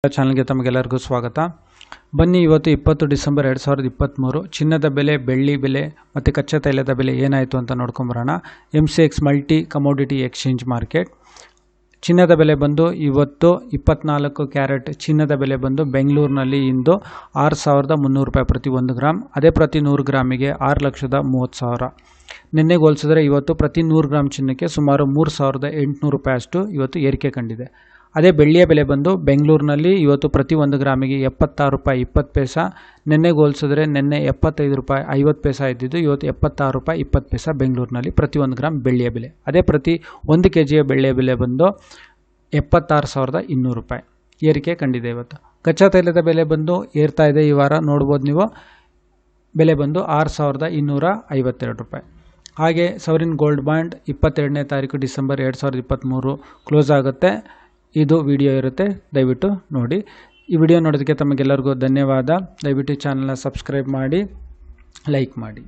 ಚಾನಲ್ಗೆ ತಮಗೆಲ್ಲರಿಗೂ ಸ್ವಾಗತ. ಬನ್ನಿ, ಇವತ್ತು 20 ಡಿಸೆಂಬರ್ 2023 ಚಿನ್ನದ ಬೆಲೆ, ಬೆಳ್ಳಿ ಬೆಲೆ ಮತ್ತು ಕಚ್ಚಾ ತೈಲದ ಬೆಲೆ ಏನಾಯಿತು ಅಂತ ನೋಡ್ಕೊಂಬರೋಣ. MCX multi commodity exchange market ಚಿನ್ನದ ಬೆಲೆ ಬಂದು ಇವತ್ತು 24 ಕ್ಯಾರೆಟ್ ಚಿನ್ನದ ಬೆಲೆ ಬಂದು ಬೆಂಗಳೂರಿನಲ್ಲಿ ಇಂದು 6,300 ರೂಪಾಯಿ ಪ್ರತಿ 1 ಗ್ರಾಮ್. ಅದೇ ಪ್ರತಿ 100 ಗ್ರಾಮಿಗೆ 6,30,000. ನಿನ್ನೆಗೆ ಹೋಲಿಸಿದ್ರೆ ಇವತ್ತು ಪ್ರತಿ 100 ಗ್ರಾಮ್ ಚಿನ್ನಕ್ಕೆ ಸುಮಾರು 3,800 ರೂಪಾಯಿ ಅಷ್ಟು ಇವತ್ತು ಏರಿಕೆ ಕಂಡಿದೆ. ಅದೇ ಬೆಳ್ಳಿಯ ಬೆಲೆ ಬಂದು ಬೆಂಗಳೂರಿನಲ್ಲಿ ಇವತ್ತು ಪ್ರತಿ 1 ಗ್ರಾಮಿಗೆ 76 ರೂಪಾಯಿ 20 ಪೈಸಾ. ನಿನ್ನೆಗೆ ಹೋಲಿಸಿದ್ರೆ ನಿನ್ನೆ 75 ರೂಪಾಯಿ 50 ಪೈಸಾ ಇದ್ದಿದ್ದು ಇವತ್ತು 76 ರೂಪಾಯಿ 20 ಪೈಸಾ ಬೆಂಗಳೂರಿನಲ್ಲಿ ಪ್ರತಿ 1 ಗ್ರಾಮ್ ಬೆಳ್ಳಿಯ ಬೆಲೆ. ಅದೇ ಪ್ರತಿ 1 kg ಬೆಳ್ಳಿಯ ಬೆಲೆ ಬಂದು 76,200 ರೂಪಾಯಿ ಏರಿಕೆ ಕಂಡಿದೆ. ಇವತ್ತು ಕಚ್ಚಾ ತೈಲದ ಬೆಲೆ ಬಂದು ಏರ್ತಾ ಇದೆ. ಈ ವಾರ ನೋಡ್ಬೋದು ನೀವು, ಬೆಲೆ ಬಂದು 6,252 ರೂಪಾಯಿ. ಹಾಗೆ ಸವರಿನ್ ಗೋಲ್ಡ್ ಬಾಂಡ್ 22ನೇ ತಾರೀಕು ಡಿಸೆಂಬರ್ 2023 ಕ್ಲೋಸ್ ಆಗುತ್ತೆ. ಇದು ವಿಡಿಯೋ ಇರುತ್ತೆ, ದಯವಿಟ್ಟು ನೋಡಿ. ಈ ವಿಡಿಯೋ ನೋಡೋದಕ್ಕೆ ತಮಗೆಲ್ಲರಿಗೂ ಧನ್ಯವಾದ. ದಯವಿಟ್ಟು ಚಾನಲ್ನ ಸಬ್ಸ್ಕ್ರೈಬ್ ಮಾಡಿ, ಲೈಕ್ ಮಾಡಿ.